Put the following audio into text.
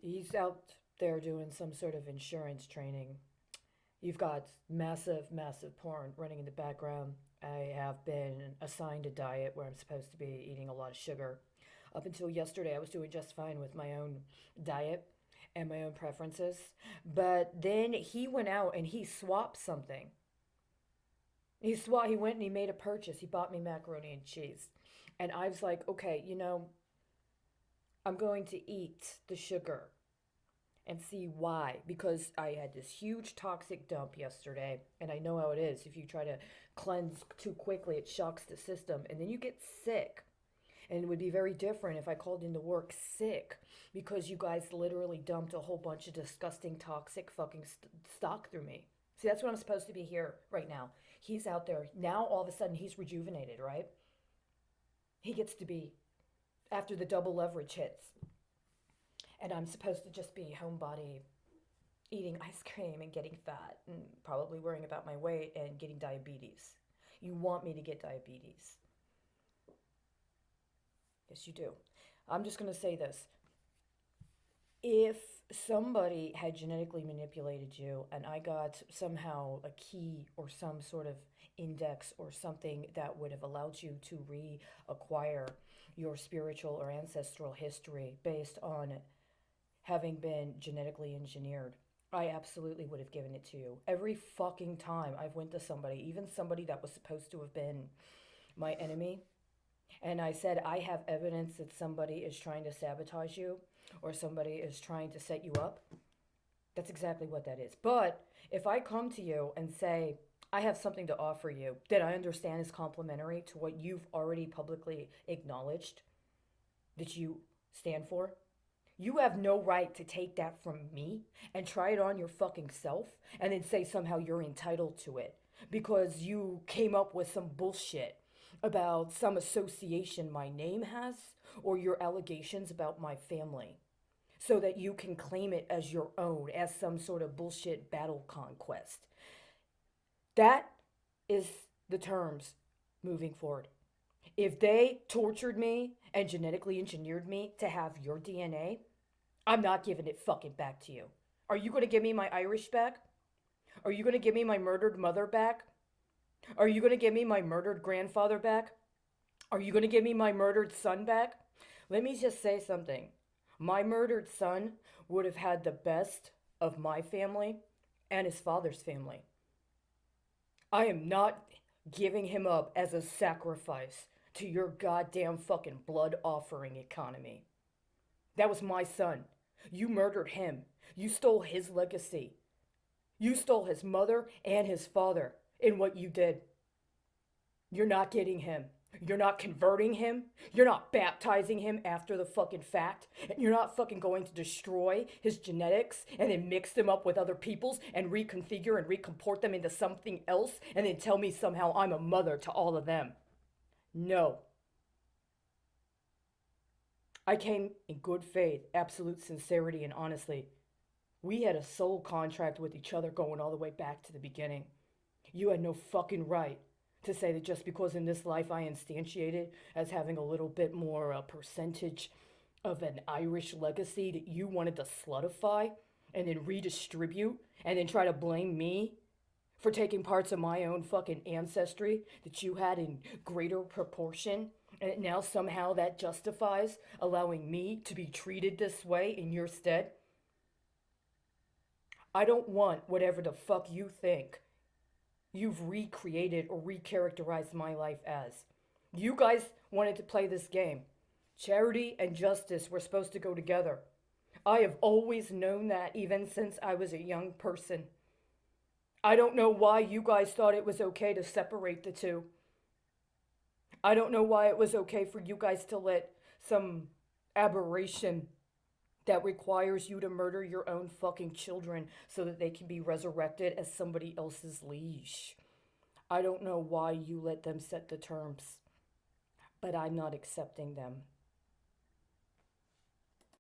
He's out there doing some sort of insurance training. You've got massive, massive porn running in the background. I have been assigned a diet where I'm supposed to be eating a lot of sugar. Up until yesterday, I was doing just fine with my own diet and my own preferences. But then he went out and he swapped something. He went and he made a purchase. He bought me macaroni and cheese. And I was like, okay, I'm going to eat the sugar and see why. Because I had this huge toxic dump yesterday, and I know how it is. If you try to cleanse too quickly, it shocks the system, and then you get sick. And it would be very different if I called into work sick because you guys literally dumped a whole bunch of disgusting, toxic fucking stock through me. See, that's what I'm supposed to be here right now. He's out there. Now, all of a sudden, he's rejuvenated, right? He gets to be after the double leverage hits. And I'm supposed to just be homebody eating ice cream and getting fat and probably worrying about my weight and getting diabetes. You want me to get diabetes. Yes, you do. I'm just going to say this. If somebody had genetically manipulated you and I got somehow a key or some sort of index or something that would have allowed you to reacquire your spiritual or ancestral history based on having been genetically engineered, I absolutely would have given it to you. Every fucking time I've went to somebody, even somebody that was supposed to have been my enemy, and I said, I have evidence that somebody is trying to sabotage you or somebody is trying to set you up. That's exactly what that is. But if I come to you and say, I have something to offer you that I understand is complementary to what you've already publicly acknowledged that you stand for, you have no right to take that from me and try it on your fucking self and then say somehow you're entitled to it because you came up with some bullshit about some association my name has or your allegations about my family so that you can claim it as your own, as some sort of bullshit battle conquest. That is the terms moving forward. If they tortured me and genetically engineered me to have your DNA, I'm not giving it fucking back to you. Are you going to give me my Irish back? Are you going to give me my murdered mother back? Are you going to give me my murdered grandfather back? Are you going to give me my murdered son back? Let me just say something. My murdered son would have had the best of my family and his father's family. I am not giving him up as a sacrifice to your goddamn fucking blood offering economy. That was my son. You murdered him. You stole his legacy. You stole his mother and his father in what you did. You're not getting him. You're not converting him. You're not baptizing him after the fucking fact. You're not fucking going to destroy his genetics and then mix them up with other people's and reconfigure and recomport them into something else and then tell me somehow I'm a mother to all of them. No. I came in good faith, absolute sincerity, and honestly. We had a soul contract with each other going all the way back to the beginning. You had no fucking right to say that just because in this life I instantiated as having a little bit more percentage of an Irish legacy that you wanted to slutify and then redistribute and then try to blame me for taking parts of my own fucking ancestry that you had in greater proportion. And now somehow that justifies allowing me to be treated this way in your stead. I don't want whatever the fuck you think you've recreated or recharacterized my life as. You guys wanted to play this game. Charity and justice were supposed to go together. I have always known that even since I was a young person. I don't know why you guys thought it was okay to separate the two. I don't know why it was okay for you guys to let some aberration that requires you to murder your own fucking children so that they can be resurrected as somebody else's liege. I don't know why you let them set the terms, but I'm not accepting them.